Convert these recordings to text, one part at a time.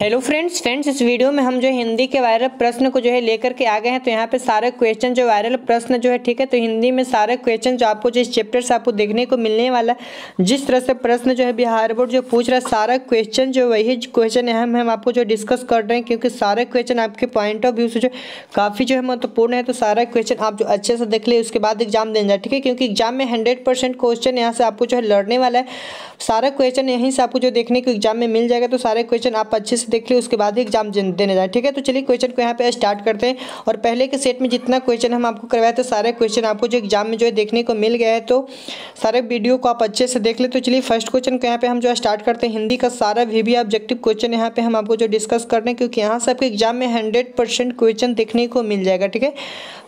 Hello friends इस video में हम जो है हिंदी के वायरल प्रश्न को जो है लेकर के आ गए हैं। तो यहाँ पे सारे क्वेश्चन जो वायरल प्रश्न जो है ठीक है, तो हिंदी में सारे क्वेश्चन जो आपको जिस चैप्टर से आपको देखने को मिलने वाला है, जिस तरह से प्रश्न जो है बिहार बोर्ड जो पूछ रहा है, सारा क्वेश्चन जो वही क्वेश्चन है हम आपको जो डिस्कस कर रहे हैं, क्योंकि सारे क्वेश्चन आपके पॉइंट ऑफ व्यू से जो काफ़ी जो है महत्वपूर्ण है। तो सारा क्वेश्चन आप जो अच्छे से देख ले उसके बाद एग्जाम देना जाए, ठीक है, क्योंकि एग्जाम में 100% क्वेश्चन यहाँ से आपको जो है लड़ने वाला है। सारा क्वेश्चन यहीं से आपको जो देखने को एग्जाम में मिल जाएगा। तो सारे क्वेश्चन आप अच्छे से देख ले उसके बाद एग्जाम देने जाए, ठीक है। तो चलिए क्वेश्चन को यहाँ पे स्टार्ट करते हैं। और पहले के सेट में जितना क्वेश्चन हम आपको करवाए थे सारे क्वेश्चन आपको जो एग्जाम में जो है देखने को मिल गया है। तो सारे वीडियो को आप अच्छे से देख ले। तो चलिए फर्स्ट क्वेश्चन को यहाँ पे हम जो स्टार्ट करते हैं। हिंदी का सारा वीवी ऑब्जेक्टिव क्वेश्चन यहाँ पे हम आपको जो डिस्कस कर रहे हैं, क्योंकि यहाँ से आपके एग्जाम में 100% क्वेश्चन देखने को मिल जाएगा, ठीक है।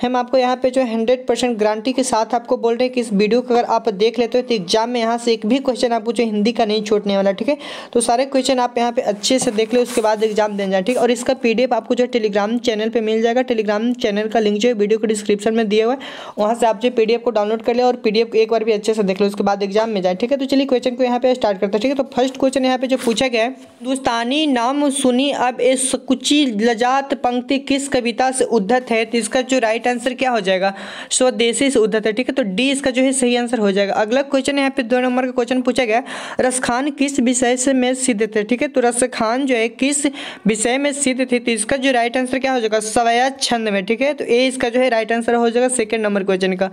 हम आपको यहाँ पे जो 100% गारंटी के साथ आपको बोल रहे हैं कि इस वीडियो को अगर आप देख लेते हो तो एग्जाम में यहाँ से एक भी क्वेश्चन आपको जो हिंदी का नहीं छूटने वाला, ठीक है। तो सारे क्वेश्चन आप यहाँ पे अच्छे से देख ले उसके बाद एग्जाम देना जाए, ठीक है। और इसका पीडीएफ आपको जो टेलीग्राम चैनल पे मिल जाएगा। टेलीग्राम चैनल का लिंक जो है वीडियो के डिस्क्रिप्शन में दिया हुआ है, वहाँ से आप जो पीडीएफ को डाउनलोड कर ले और पीडीएफ को एक बार भी अच्छे से देख लो उसके बाद एग्जाम में जाए, ठीक है। तो चलिए क्वेश्चन को यहाँ पे स्टार्ट करते हैं, ठीक है। तो फर्स्ट क्वेश्चन यहाँ पे जो पूछा गया है, हिंदुस्तानी नाम सुनी अब ए सकुची लजात पंक्ति किस कविता से उद्धत है। तो इसका जो राइट आंसर क्या हो जाएगा, स्वदेशी से उद्धत है, ठीक है। तो डी इसका जो है सही आंसर हो जाएगा। अगला क्वेश्चन यहाँ पे 2 नंबर का क्वेश्चन पूछा गया, रसखान किस विषय से में सिद्ध थे, ठीक है। तो रसखान जो है किस विषय में सिद्ध थे। तो इसका जो राइट आंसर क्या हो जाएगा, सवया छंद में, ठीक है। तो ए इसका जो है राइट आंसर हो जाएगा सेकंड नंबर क्वेश्चन का।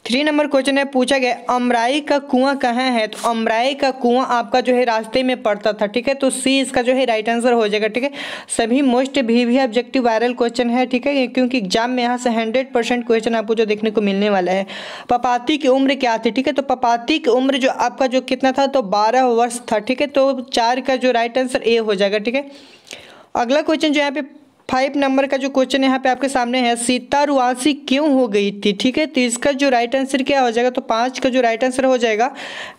3 नंबर क्वेश्चन है पूछा गया, अमराई का कुआं कहाँ है। तो अमराई का कुआं आपका जो है रास्ते में पड़ता था, ठीक है। तो सी इसका जो है राइट आंसर हो जाएगा, ठीक है। सभी मोस्ट वीवी ऑब्जेक्टिव वायरल क्वेश्चन है, ठीक है, क्योंकि एग्जाम में यहाँ से 100% क्वेश्चन आपको जो देखने को मिलने वाला है। पपाती की उम्र क्या थी, ठीक है। तो पपाती की उम्र जो आपका जो कितना था, तो 12 वर्ष था, ठीक है। तो 4 का जो राइट आंसर ए हो जाएगा, ठीक है। अगला क्वेश्चन जो यहाँ पे 5 नंबर का जो क्वेश्चन यहाँ पे आपके सामने है, सीता रुआसी क्यों हो गई थी, ठीक है। तो इसका जो राइट आंसर क्या हो जाएगा, तो 5 का जो राइट आंसर हो जाएगा,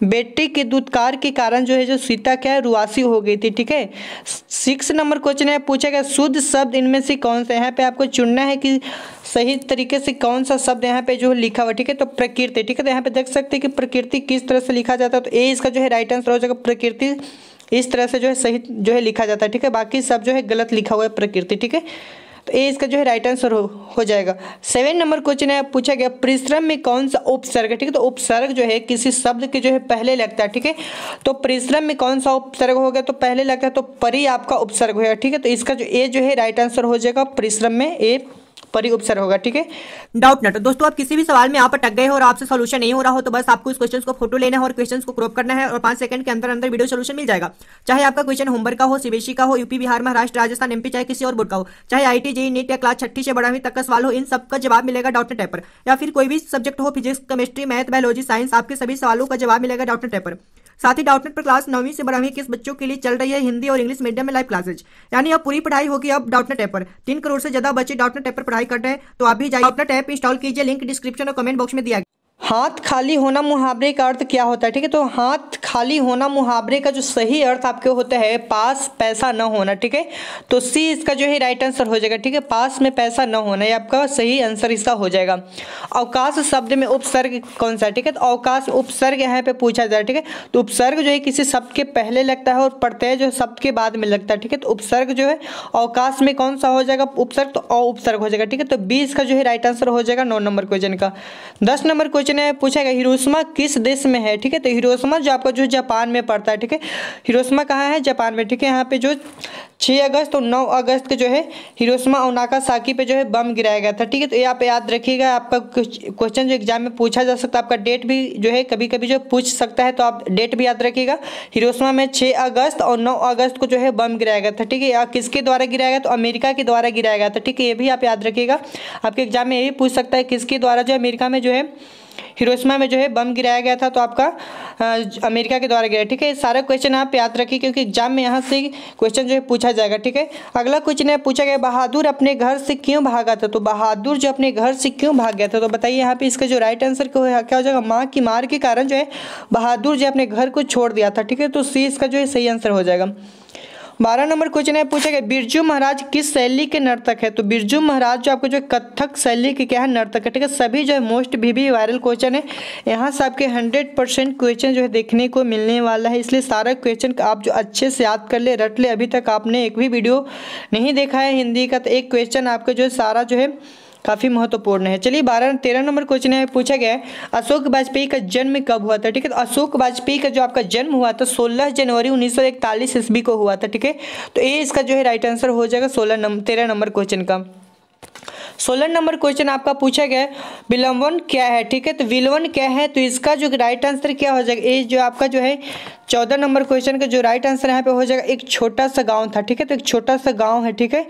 बेटे के दुत्कार के कारण जो है जो सीता क्या है रुआसी हो गई थी, ठीक है। 6 नंबर क्वेश्चन है पूछा गया, शुद्ध शब्द इनमें से कौन सा। यहाँ पे आपको चुनना है कि सही तरीके से कौन सा शब्द यहाँ पे जो लिखा हुआ, ठीक है। तो प्रकृति, ठीक है। तो यहाँ पे देख सकते हैं कि प्रकृति किस तरह से लिखा जाता है। तो ए इसका जो है राइट आंसर हो जाएगा, प्रकृति इस तरह से जो है सही जो है लिखा जाता है, ठीक है। बाकी सब जो है गलत लिखा हुआ है प्रकृति, ठीक है। तो ए इसका जो है राइट आंसर हो जाएगा। 7 नंबर क्वेश्चन है पूछा गया, परिश्रम में कौन सा उपसर्ग है, ठीक है। तो उपसर्ग जो है किसी शब्द के जो है पहले लगता है, ठीक है। तो परिश्रम में कौन सा उपसर्ग हो गया, तो पहले लगता है, तो परि आपका उपसर्ग होगा, ठीक है। तो इसका जो ए जो है राइट आंसर हो जाएगा, परिश्रम में ए परि उपसर्ग होगा, ठीक है। डाउट नट दोस्तों, आप किसी भी सवाल में आप अटक गए हो और आपसे सॉल्यूशन नहीं हो रहा हो, तो बस आपको इस क्वेश्चन को फोटो लेना है और क्वेश्चन को क्रॉप करना है और 5 सेकंड के अंदर अंदर वीडियो सॉल्यूशन मिल जाएगा। चाहे आपका क्वेश्चन होमवर्क का हो, सीबीएसई का हो, यूपी बिहार महाराष्ट्र राजस्थान एमपी, चाहे किसी और बोर्ड का हो, चाहे आईटी जेईई नीट या क्लास 6 से 12वीं तक का सवाल हो, इन सबका जवाब मिलेगा डाउट नेट ऐप पर। या फिर कोई भी सब्जेक्ट हो, physics chemistry math biology science, आपके सभी सवालों का जवाब मिलेगा डाउट नेट ऐप पर। साथ ही डाउट नेट पर क्लास 9वीं से 12वीं के बच्चों के लिए चल रही है हिंदी और इंग्लिश मीडियम में लाइव क्लासेज, यानी अब पूरी पढ़ाई होगी अब डाउट नेट ऐप पर। 3 करोड़ से ज्यादा बच्चे डाउट नेट ऐप पर पढ़ाई कर रहे हैं, तो आप भी जाइए डाउट नेट ऐप इंस्टॉल कीजिए, लिंक डिस्क्रिप्शन और कमेंट बॉक्स में दिया गया। हाथ खाली होना मुहावरे का अर्थ क्या होता है, ठीक है। तो हाथ खाली होना मुहावरे का जो सही अर्थ आपके होता है, पास पैसा न होना, ठीक है। तो सी इसका जो है राइट आंसर हो जाएगा, ठीक है। पास में पैसा न होना, ये आपका सही आंसर इसका हो जाएगा। अवकाश शब्द में उपसर्ग कौन सा है, ठीक है। तो अवकाश उपसर्ग यहाँ पे पूछा जाए, ठीक है। तो उपसर्ग जो है किसी शब्द के पहले लगता है और प्रत्यय जो है शब्द के बाद में लगता है, ठीक है। तो उपसर्ग जो है अवकाश में कौन सा हो जाएगा उपसर्ग, तो अउपसर्ग हो जाएगा, ठीक है। तो बी इसका जो है राइट आंसर हो जाएगा 9 नंबर क्वेश्चन का। 10 नंबर क्वेश्चन पूछा गया, हिरोशिमा किस देश में है, ठीक है। तो हिरोशिमा जो आपका जो जापान में पड़ता है, ठीक है। हिरोशिमा कहाँ है, जापान में, ठीक है। यहाँ पे जो 6 अगस्त और 9 अगस्त के जो है हिरोशिमा और नागासाकी पे जो है बम गिराया गया था, ठीक है। तो ये आप याद रखिएगा, आपका क्वेश्चन जो एग्जाम में पूछा जा सकता है, आपका डेट भी जो है कभी कभी जो पूछ सकता है, तो आप डेट भी याद रखिएगा। हिरोशिमा में 6 अगस्त और 9 अगस्त को जो है बम गिराया गया था, ठीक है। या किसके द्वारा गिराया गया, तो अमेरिका के द्वारा गिराया गया था, ठीक है। ये भी आप याद रखिएगा, आपके एग्जाम में यही पूछ सकता है किसके द्वारा जो अमेरिका में जो है हिरोशिमा में जो है बम गिराया गया था, तो आपका अमेरिका के द्वारा गिराया, ठीक है। सारा क्वेश्चन आप याद रखिए, क्योंकि एग्जाम में यहाँ से क्वेश्चन जो है पूछा जाएगा, ठीक है। अगला क्वेश्चन है पूछा गया, बहादुर अपने घर से क्यों भागा था। तो बहादुर जो अपने घर से क्यों भाग गया था, तो बताइए यहाँ पे इसका जो राइट आंसर क्या हो जाएगा, माँ की मार के कारण जो है बहादुर जो अपने घर को छोड़ दिया था, ठीक है। तो सी इसका जो है सही आंसर हो जाएगा। 12 नंबर क्वेश्चन है, पूछा गया बिरजू महाराज किस शैली के नर्तक है। तो बिरजू महाराज जो आपको जो कथक शैली के क्या है, नर्तक है, ठीक है। सभी जो है मोस्ट भी वायरल क्वेश्चन है, यहाँ से आपके 100% क्वेश्चन जो है देखने को मिलने वाला है, इसलिए सारा क्वेश्चन आप जो अच्छे से याद कर ले, रट ले। अभी तक आपने एक भी वीडियो नहीं देखा है हिंदी का, तो एक क्वेश्चन आपका जो है सारा जो है काफ़ी महत्वपूर्ण है। चलिए 13 नंबर क्वेश्चन है, पूछा गया है अशोक वाजपेयी का जन्म कब हुआ था, ठीक है। तो अशोक वाजपेयी का जो आपका जन्म हुआ था 16 जनवरी 1941 ईस्वी को हुआ था, ठीक है। तो ये इसका जो है राइट आंसर हो जाएगा 13 नंबर क्वेश्चन का। 16 नंबर क्वेश्चन आपका पूछा गया है विलंबन क्या है, ठीक है। तो विलवन क्या है, तो इसका जो राइट आंसर क्या हो जाएगा, ये जो आपका जो है 14 नंबर क्वेश्चन का जो राइट आंसर यहाँ पे हो जाएगा एक छोटा सा गाँव था, ठीक है। तो एक छोटा सा गाँव है, ठीक है।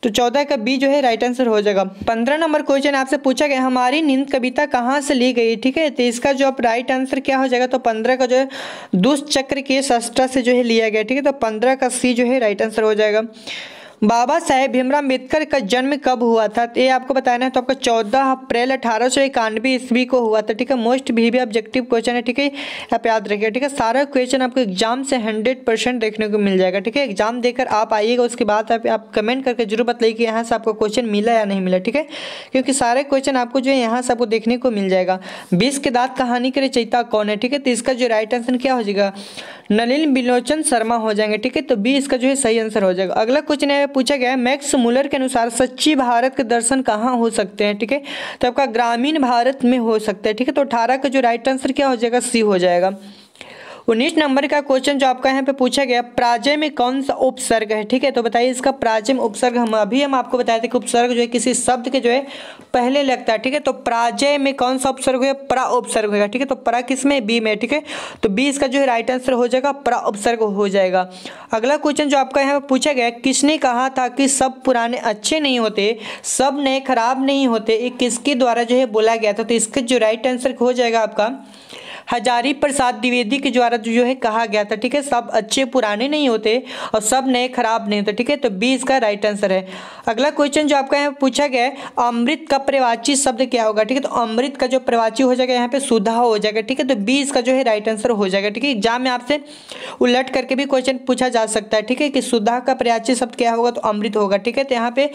तो 14 का बी जो है राइट आंसर हो जाएगा। 15 नंबर क्वेश्चन आपसे पूछा गया हमारी नींद कविता कहाँ से ली गई, ठीक है। तो इसका जो राइट आंसर क्या हो जाएगा, तो 15 का जो है दुष्चक्र के शस्त्र से जो है लिया गया, ठीक है। तो 15 का सी जो है राइट आंसर हो जाएगा। बाबा साहेब भीमराव अम्बेडकर का जन्म कब हुआ था, तो ये आपको बताना है। तो आपका 14 अप्रैल 1891 ईस्वी को हुआ था, ठीक है। मोस्ट भी ऑब्जेक्टिव क्वेश्चन है, ठीक है। आप याद रखिएगा, ठीक है। सारा क्वेश्चन आपको एग्जाम से 100% देखने को मिल जाएगा, ठीक है। एग्जाम देकर आप आइएगा, उसके बाद आप कमेंट करके जरूर बताइए कि यहाँ से आपको क्वेश्चन मिला या नहीं मिला, ठीक है। क्योंकि सारे क्वेश्चन आपको जो है यहाँ से आपको देखने को मिल जाएगा। 20 के दांत कहानी के रचयिता कौन है, ठीक है। तो इसका जो राइट आंसर क्या हो जाएगा, नलिन बिलोचन शर्मा हो जाएंगे, ठीक है। तो बी इसका जो है सही आंसर हो जाएगा। अगला क्वेश्चन है, पूछा गया है मैक्स मुलर के अनुसार सच्ची भारत के दर्शन कहाँ हो सकते हैं, ठीक है। तो आपका ग्रामीण भारत में हो सकता है, ठीक है। तो 18 का जो राइट आंसर क्या हो जाएगा, सी हो जाएगा। 19 नंबर का क्वेश्चन जो आपका यहाँ पे पूछा गया प्राजय में कौन सा उपसर्ग है, ठीक है। तो बताइए इसका प्राजय में उपसर्ग, हम आपको बताए थे कि उपसर्ग जो है किसी शब्द के जो है पहले लगता है, ठीक है। तो प्राजय में कौन सा उपसर्ग है, प्रा उपसर्ग होगा, ठीक है। तो प्रा किस में, बी में, ठीक है। तो बी इसका जो है राइट आंसर हो जाएगा, प्रा उपसर्ग हो जाएगा। अगला क्वेश्चन जो आपका यहाँ पे पूछा गया किसने कहा था कि सब पुराने अच्छे नहीं होते, सब नए खराब नहीं होते, ये किसके द्वारा जो है बोला गया था। तो इसका जो राइट आंसर हो जाएगा आपका हजारी प्रसाद द्विवेदी के द्वारा जो है कहा गया था, ठीक है। सब अच्छे पुराने नहीं होते और सब नए खराब नहीं होते, ठीक है। तो बी इसका राइट आंसर है। अगला क्वेश्चन जो आपका यहाँ पूछा गया है अमृत का प्रवाची शब्द क्या होगा, ठीक है। तो अमृत का जो प्रवाची हो जाएगा यहाँ पे सुधा हो जाएगा, ठीक है। तो बी इसका जो है राइट आंसर हो जाएगा, ठीक है। एग्जाम में आपसे उलट करके भी क्वेश्चन पूछा जा सकता है, ठीक है, कि सुधा का प्रवाची शब्द क्या होगा, तो अमृत होगा, ठीक है। तो यहाँ पे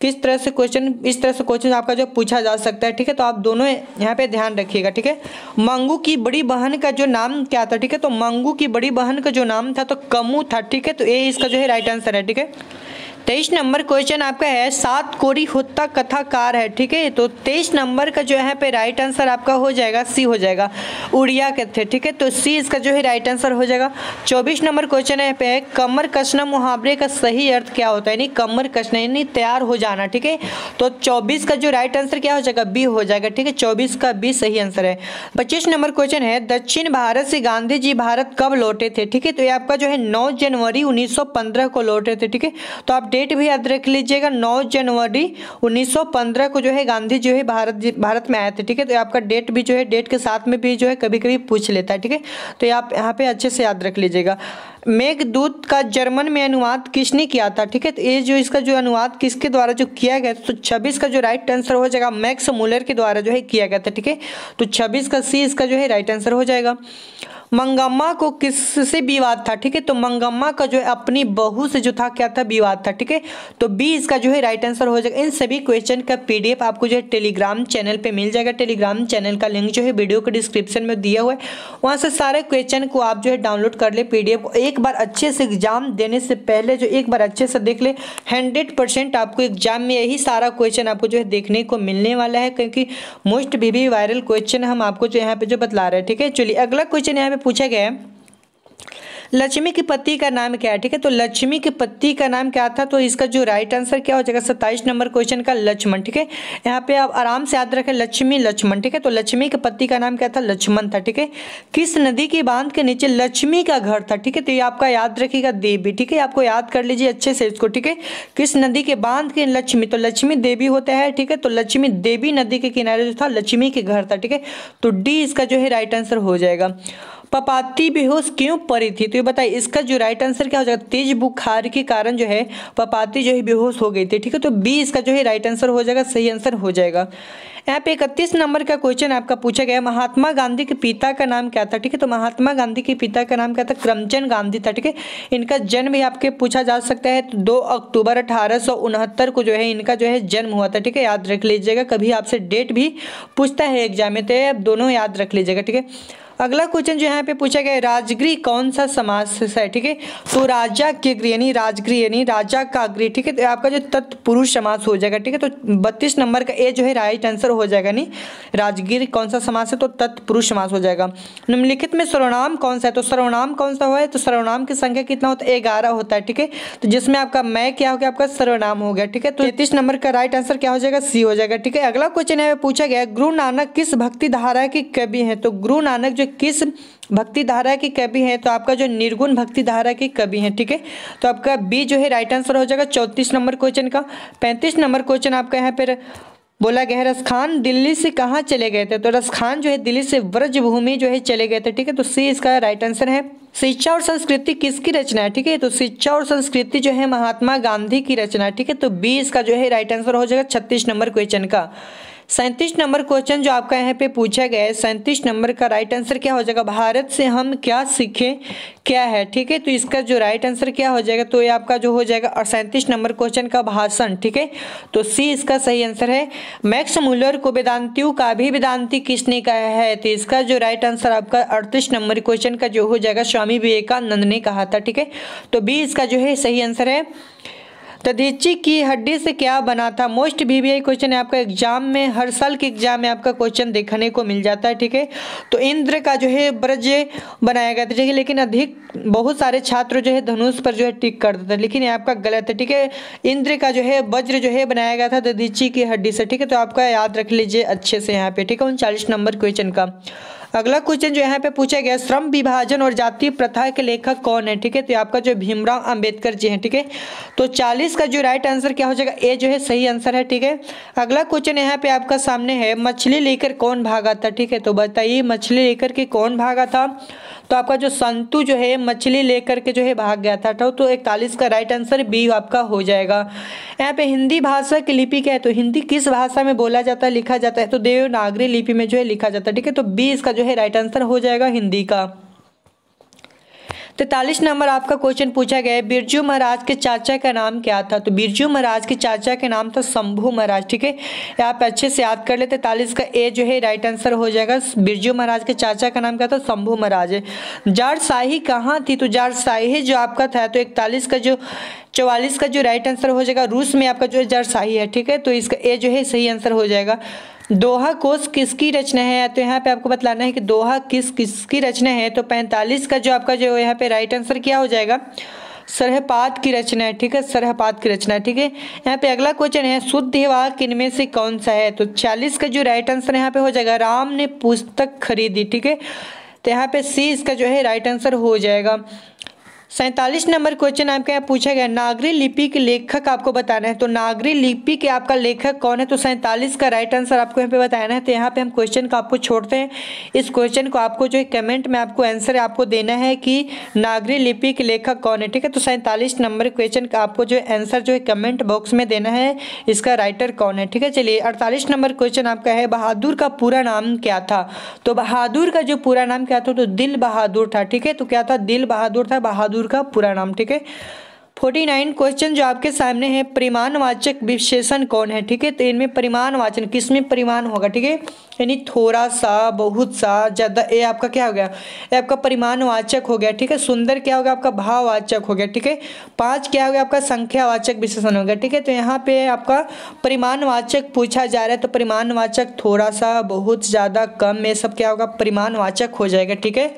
किस तरह से क्वेश्चन, इस तरह से क्वेश्चन आपका जो पूछा जा सकता है, ठीक है। तो आप दोनों यहाँ पे ध्यान रखिएगा, ठीक है। मंगू की बड़ी बहन का जो नाम क्या था, ठीक है। तो मंगू की बड़ी बहन का जो नाम था तो कमू था, ठीक है। तो ये इसका जो है राइट आंसर है, ठीक है। 23 नंबर क्वेश्चन आपका है सात कोरी होता कथाकार है, ठीक है। तो 23 नंबर का जो है पे राइट आंसर आपका हो जाएगा, सी हो जाएगा, उड़िया के थे, ठीक है। तो सी इसका जो है राइट आंसर हो जाएगा। 24 नंबर क्वेश्चन है पे कमर कसना मुहावरे का सही अर्थ क्या होता है, यानी कमर कसना यानी तैयार हो जाना, ठीक है। तो 24 का जो राइट आंसर क्या हो जाएगा, बी हो जाएगा, ठीक है। 24 का बी सही आंसर है। 25 नंबर क्वेश्चन है दक्षिण भारत से गांधी जी भारत कब लौटे थे, ठीक है। तो ये आपका जो है 9 जनवरी 1915 को लौटे थे, ठीक है। तो आप डेट भी याद रख लीजिएगा, 9 जनवरी 1915 को जो है गांधी जो है भारत में आए थे, ठीक है। तो आपका डेट भी जो है डेट के साथ में भी जो है कभी कभी पूछ लेता है, ठीक है। तो आप यहाँ पे अच्छे से याद रख लीजिएगा। मेघदूत का जर्मन में अनुवाद किसने किया था, ठीक है। तो ये जो इसका जो अनुवाद किसके द्वारा जो किया गया तो 26 का जो राइट आंसर हो जाएगा मैक्स मुलर के द्वारा जो है किया गया था, ठीक है। तो 26 का सी इसका जो है राइट आंसर हो जाएगा। मंगम्मा को किससे विवाद था, ठीक है। तो मंगम्मा का जो है अपनी बहू से जो था क्या था, विवाद था, ठीक है। तो बी इसका जो है राइट आंसर हो जाएगा। इन सभी क्वेश्चन का पीडीएफ आपको जो है टेलीग्राम चैनल पे मिल जाएगा। टेलीग्राम चैनल का लिंक जो है वीडियो के डिस्क्रिप्शन में दिया हुआ है, वहाँ से सारे क्वेश्चन को आप जो है डाउनलोड कर ले पीडीएफ को। एक बार अच्छे से एग्जाम देने से पहले जो एक बार अच्छे से देख ले, 100% आपको एग्जाम में यही सारा क्वेश्चन आपको जो है देखने को मिलने वाला है, क्योंकि मोस्ट भी वायरल क्वेश्चन हम आपको जो यहाँ पे जो बतला रहे हैं, ठीक है। चलिए अगला क्वेश्चन यहाँ पे पूछा गया है लक्ष्मी के पति का नाम क्या है, ठीक है। तो लक्ष्मी के पति का नाम क्या था, तो इसका जो राइट आंसर क्या हो जाएगा 27 नंबर क्वेश्चन का लक्ष्मण, ठीक है। यहाँ पे आप आराम से याद रखें लक्ष्मी लक्ष्मण, ठीक है। तो लक्ष्मी के पति का नाम क्या था, लक्ष्मण था, ठीक है। किस नदी के बांध के नीचे लक्ष्मी का घर था, ठीक है। तो ये आपका याद रखिएगा देवी, ठीक है। आपको याद कर लीजिए अच्छे से इसको, ठीक है। किस नदी के बांध के लक्ष्मी, तो लक्ष्मी देवी होता है, ठीक है। तो लक्ष्मी देवी नदी के किनारे जो था लक्ष्मी के घर था, ठीक है। तो डी इसका जो है राइट आंसर हो जाएगा। पपाती बेहोश क्यों पड़ी थी, तो ये बताइए इसका जो राइट आंसर क्या हो जाएगा, तेज बुखार के कारण जो है पपाती जो है बेहोश हो गई थी, ठीक है। तो बी इसका जो है राइट आंसर हो जाएगा, सही आंसर हो जाएगा। यहाँ पे 31 नंबर का क्वेश्चन आपका पूछा गया, महात्मा गांधी के पिता का नाम क्या था। ठीक है, तो महात्मा गांधी के पिता का नाम क्या था, करमचंद गांधी था। ठीक है, इनका जन्म भी आपके पूछा जा सकता है, तो 2 अक्टूबर 1869 को जो है इनका जो है जन्म हुआ था। ठीक है, याद रख लीजिएगा, कभी आपसे डेट भी पूछता है एग्जाम में, तो आप दोनों याद रख लीजिएगा। ठीक है, अगला क्वेश्चन जो यहाँ पे पूछा गया है, राजगृह कौन सा समास है। ठीक है, तो राजा के गृह यानी राजगृह यानी राजा का गृह। ठीक है, तो आपका जो तत्पुरुष समास हो जाएगा। ठीक है, तो 32 नंबर का ए जो है राइट आंसर हो जाएगा। नहीं, राजगृह कौन सा समास है, तो तत्पुरुष समास हो जाएगा। निम्नलिखित में सर्वनाम कौन सा है, तो सर्वनाम कौन सा हुआ है, तो सर्वनाम की संख्या कितना होता है, 11 होता है। ठीक है, तो जिसमें आपका मैं क्या हो गया, आपका सर्वनाम हो गया। ठीक है, तो 33 नंबर का राइट आंसर क्या हो जाएगा, सी हो जाएगा। ठीक है, अगला क्वेश्चन है पूछा गया, गुरु नानक किस भक्ति धारा के कवि हैं। तो गुरु नानक जो किस भक्ति धारा के कवि हैं, तो आपका जो निर्गुण भक्ति धारा के कवि हैं। ठीक है, तो आपका बी जो है राइट आंसर हो जाएगा 34 नंबर क्वेश्चन का। 35 नंबर क्वेश्चन आपका यहाँ पर बोला गया है, रसखान दिल्ली से कहाँ चले गए थे। तो रसखान जो है दिल्ली से व्रजभूमि जो है चले गए थे। ठीक है, तो सी इसका राइट आंसर है। शिक्षा और संस्कृति किसकी रचना है। ठीक है, तो शिक्षा और संस्कृति जो है महात्मा गांधी की रचना है। ठीक है, तो बी इसका जो है राइट आंसर हो जाएगा 36 नंबर क्वेश्चन का। 37 नंबर क्वेश्चन जो आपका यहाँ पे पूछा गया है, 37 नंबर का राइट आंसर क्या हो जाएगा, भारत से हम क्या सीखें क्या है। ठीक है, तो इसका जो राइट आंसर क्या हो जाएगा, तो ये आपका जो हो जाएगा 37 नंबर क्वेश्चन का भाषण। ठीक है, तो सी इसका सही आंसर है। मैक्स मुलर को वेदांतियों का भी वेदांती किसने कहा है, तो इसका जो राइट आंसर आपका 38 नंबर क्वेश्चन का जो हो जाएगा स्वामी विवेकानंद ने कहा था। ठीक है, तो बी इसका जो है सही आंसर है। दधीची की हड्डी से क्या बना था, मोस्ट VBI क्वेश्चन है आपका एग्जाम में, हर साल के एग्जाम में आपका क्वेश्चन देखने को मिल जाता है। ठीक है, तो इंद्र का जो है ब्रज बनाया गया था। ठीक है, लेकिन अधिक बहुत सारे छात्र जो है धनुष पर जो है टिक कर देते हैं, लेकिन ये आपका गलत है। ठीक है, इंद्र का जो है वज्र जो है बनाया गया था दधीची की हड्डी से। ठीक है, तो आपका याद रख लीजिए अच्छे से यहाँ पे। ठीक है, 39 नंबर क्वेश्चन का अगला क्वेश्चन जो यहाँ पे पूछा गया, श्रम विभाजन और जातीय प्रथा के लेखक कौन है। ठीक है, तो आपका जो भीमराव अंबेडकर जी हैं। ठीक है, तो 40 का जो राइट आंसर क्या हो जाएगा, ए जो है सही आंसर है। ठीक है, अगला क्वेश्चन यहाँ पे आपका सामने है, मछली लेकर कौन भागा था। ठीक है, तो बताइए मछली लेकर के कौन भागा था, तो आपका जो संतु जो है मछली लेकर के जो है भाग गया था। तो 41 का राइट आंसर बी आपका हो जाएगा। यहाँ पे हिंदी भाषा की लिपि क्या है, तो हिंदी किस भाषा में बोला जाता है लिखा जाता है, तो देवनागरी लिपि में जो है लिखा जाता है। ठीक है, तो बी इसका जो है राइट आंसर हो जाएगा हिंदी का। 43 नंबर आपका क्वेश्चन पूछा गया है, बिरजू महाराज के चाचा का नाम क्या था। तो बिरजू महाराज के चाचा के नाम था शंभू महाराज। ठीक है, आप अच्छे से याद कर ले। 43 का ए जो है राइट आंसर हो जाएगा। बिरजू महाराज के चाचा का नाम क्या था, शंभू महाराज है। जारशाही कहाँ थी, तो जारशाही जो आपका था, तो 41 का जो 44 का जो राइट आंसर हो जाएगा, रूस में आपका जो जारशाही है। ठीक है, तो इसका ए जो है सही आंसर हो जाएगा। दोहा कोश किसकी रचना है, तो यहाँ पे आपको बतलाना है कि दोहा किसकी रचना है। तो 45 का जो आपका जो यहाँ पे राइट आंसर क्या हो जाएगा, सरहपाद की रचना है। ठीक है, सरहपाद की रचना है। ठीक है, यहाँ पे अगला क्वेश्चन है, शुद्ध वाक्य इनमें से कौन सा है। तो 40 का जो राइट आंसर यहाँ पे हो जाएगा, राम ने पुस्तक खरीदी। ठीक है, तो यहाँ पे सी इसका जो है राइट आंसर हो जाएगा। 47 नंबर क्वेश्चन आपके यहाँ पूछा गया, नागरी लिपि के लेखक आपको बताना है। तो नागरी लिपि के आपका लेखक कौन है, तो 47 का राइट आंसर आपको यहाँ पे बताना है। तो यहाँ पे हम क्वेश्चन को आपको छोड़ते हैं, इस क्वेश्चन को आपको जो है कमेंट में आपको आंसर आपको देना है कि नागरी लिपि के लेखक कौन है। ठीक है, तो 47 नंबर क्वेश्चन का आपको जो आंसर जो है कमेंट बॉक्स में देना है, इसका राइटर कौन है। ठीक है, चलिए 48 नंबर क्वेश्चन आपका है, बहादुर का पूरा नाम क्या था। तो बहादुर का जो पूरा नाम क्या था, तो दिल बहादुर था। ठीक है, तो क्या था, दिल बहादुर था बहादुर का पूरा नाम। ठीक है, 49 क्वेश्चन जो आपके सामने है, परिमाणवाचक विशेषण कौन है। ठीक है, तो इनमें परिमाणवाचन किसमें परिमाण होगा। ठीक है, यानी थोड़ा सा, बहुत सा, ज्यादा, ये आपका क्या हो गया, ये आपका परिमाणवाचक हो गया। ठीक है, सुंदर क्या होगा, आपका भाववाचक हो गया। ठीक है, 5 क्या हो गया, आपका संख्यावाचक विशेषण हो गया। ठीक है, तो यहाँ पे आपका परिमाणवाचक पूछा जा रहा है, तो परिमाणवाचक थोड़ा सा, बहुत ज्यादा, कम, ये सब क्या होगा, परिमाणवाचक हो जाएगा। ठीक है,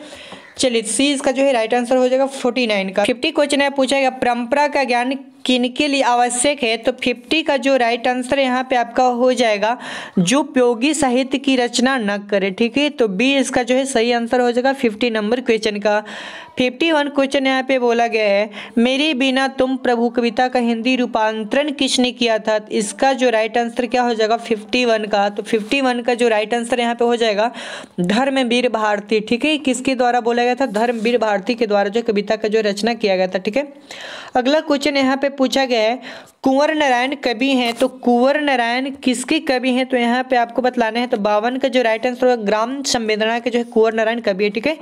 चलिए सी इसका जो है राइट आंसर हो जाएगा 49 का। 50 क्वेश्चन है पूछा गया, परंपरा का ज्ञान किनके लिए आवश्यक है। तो 50 का जो राइट आंसर यहाँ पे आपका हो जाएगा, जो उपयोगी साहित्य की रचना न करे। ठीक है, तो बी इसका जो है सही आंसर हो जाएगा 50 नंबर क्वेश्चन का। 51 क्वेश्चन यहाँ पे बोला गया है, मेरे बिना तुम प्रभु कविता का हिंदी रूपांतरण किसने किया था। इसका जो राइट आंसर क्या हो जाएगा 51 का। तो 51 का जो राइट आंसर यहाँ पे हो जाएगा धर्मवीर भारती। ठीक है, किसके द्वारा बोला गया था, धर्मवीर भारती के द्वारा जो कविता का जो रचना किया गया था। ठीक है, अगला क्वेश्चन यहाँ पे पूछा गया है कुंवर नारायण कवि हैं, तो कुंवर नारायण किसके कवि हैं, तो यहाँ पे आपको बतलाना है। तो 52 का जो राइट आंसर होगा ग्राम संवेदना के जो है कुंवर नारायण कवि है, ठीक है।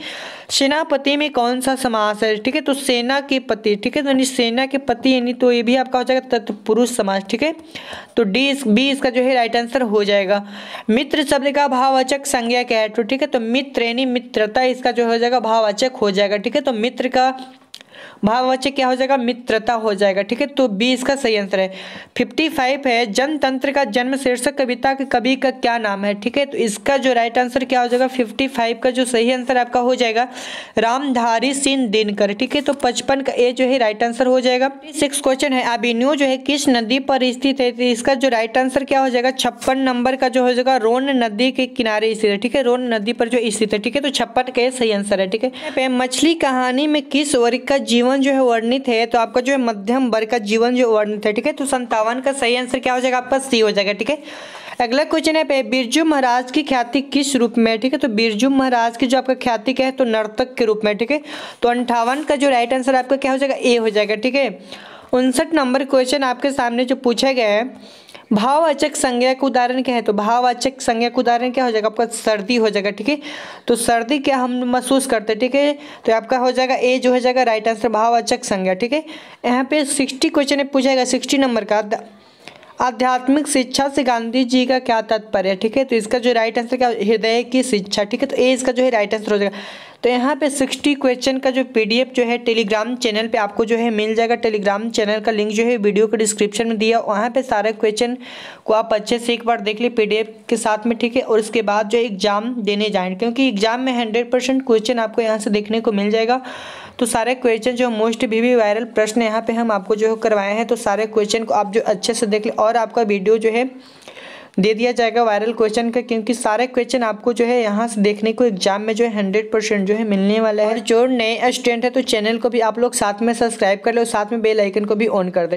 सेनापति में कौन सा समास है, ठीक है, तो सेना के पति, ठीक है, तो यानी सेना के पति यानी तो ये भी आपका हो जाएगा तत्पुरुष समास, ठीक है। तो बी इसका जो है राइट आंसर हो जाएगा। मित्र शब्द का भाववाचक संज्ञा क्या है, तो ठीक है, तो मित्र यानी मित्रता इसका जो हो जाएगा भाववाचक हो जाएगा, ठीक है। तो मित्र का भाववाचक क्या हो जाएगा, मित्रता हो जाएगा, ठीक है। तो बी इसका सही आंसर है। 55 है जनतंत्र का जन्म शीर्षक कविता के कवि का क्या नाम है, ठीक है, तो इसका जो राइट आंसर क्या हो जाएगा 55 का जो सही आंसर आपका हो जाएगा रामधारी सिंह दिनकर, ठीक है। तो 55 का ए जो है राइट आंसर हो जाएगा। 6 क्वेश्चन है अभिनव जो है किस नदी पर स्थित है, तो इसका जो राइट आंसर क्या हो जाएगा 56 नंबर का जो हो जाएगा रोन नदी के किनारे स्थित है, ठीक है, रोन नदी पर जो स्थित है, ठीक है। तो 56 का सही आंसर है, ठीक है। मछली कहानी में किस वर्ग का जीवन जो है वर्णित है, तो आपका जो है मध्यम वर्ग का जीवन जो वर्णित है, ठीक है। तो 57 का सही आंसर क्या हो जाएगा आपका सी हो जाएगा, ठीक है। अगला क्वेश्चन है बिरजू महाराज की ख्याति किस रूप में है, ठीक है। तो बिरजू महाराज की जो आपका ख्याति क्या है, तो नर्तक के रूप में, ठीक है। तो 58 का जो राइट आंसर आपका क्या हो जाएगा ए हो जाएगा, ठीक है। 59 नंबर क्वेश्चन आपके सामने जो पूछा गया है भाववाचक संज्ञा का उदाहरण क्या है, तो भाववाचक संज्ञा का उदाहरण क्या हो जाएगा आपका सर्दी हो जाएगा, ठीक है। तो सर्दी क्या हम महसूस करते हैं, ठीक है, तो आपका हो जाएगा ए जो हो जाएगा राइट आंसर भाववाचक संज्ञा, ठीक है। यहाँ पे 60 क्वेश्चन पूछा गया 60 नंबर का आध्यात्मिक शिक्षा से गांधी जी का क्या तात्पर्य है, ठीक है। तो इसका जो राइट आंसर क्या हृदय की शिक्षा, ठीक है। तो ए इसका जो है राइट आंसर हो जाएगा। तो यहाँ पे 60 क्वेश्चन का जो पीडीएफ जो है टेलीग्राम चैनल पे आपको जो है मिल जाएगा। टेलीग्राम चैनल का लिंक जो है वीडियो के डिस्क्रिप्शन में दिया, वहाँ पे सारे क्वेश्चन को आप अच्छे से एक बार देख लीजिए पीडीएफ के साथ में, ठीक है। और उसके बाद जो एग्जाम देने जाएंगे, क्योंकि एग्जाम में 100% क्वेश्चन आपको यहाँ से देखने को मिल जाएगा। तो सारे क्वेश्चन जो मोस्ट भी वायरल प्रश्न यहाँ पे हम आपको जो है करवाए हैं, तो सारे क्वेश्चन को आप जो अच्छे से देख लें और आपका वीडियो जो है दे दिया जाएगा वायरल क्वेश्चन का, क्योंकि सारे क्वेश्चन आपको जो है यहाँ से देखने को एग्जाम में जो है 100% जो है मिलने वाला है। और जो नए स्टूडेंट है तो चैनल को भी आप लोग साथ में सब्सक्राइब कर लो, साथ में बेल आइकन को भी ऑन कर दें।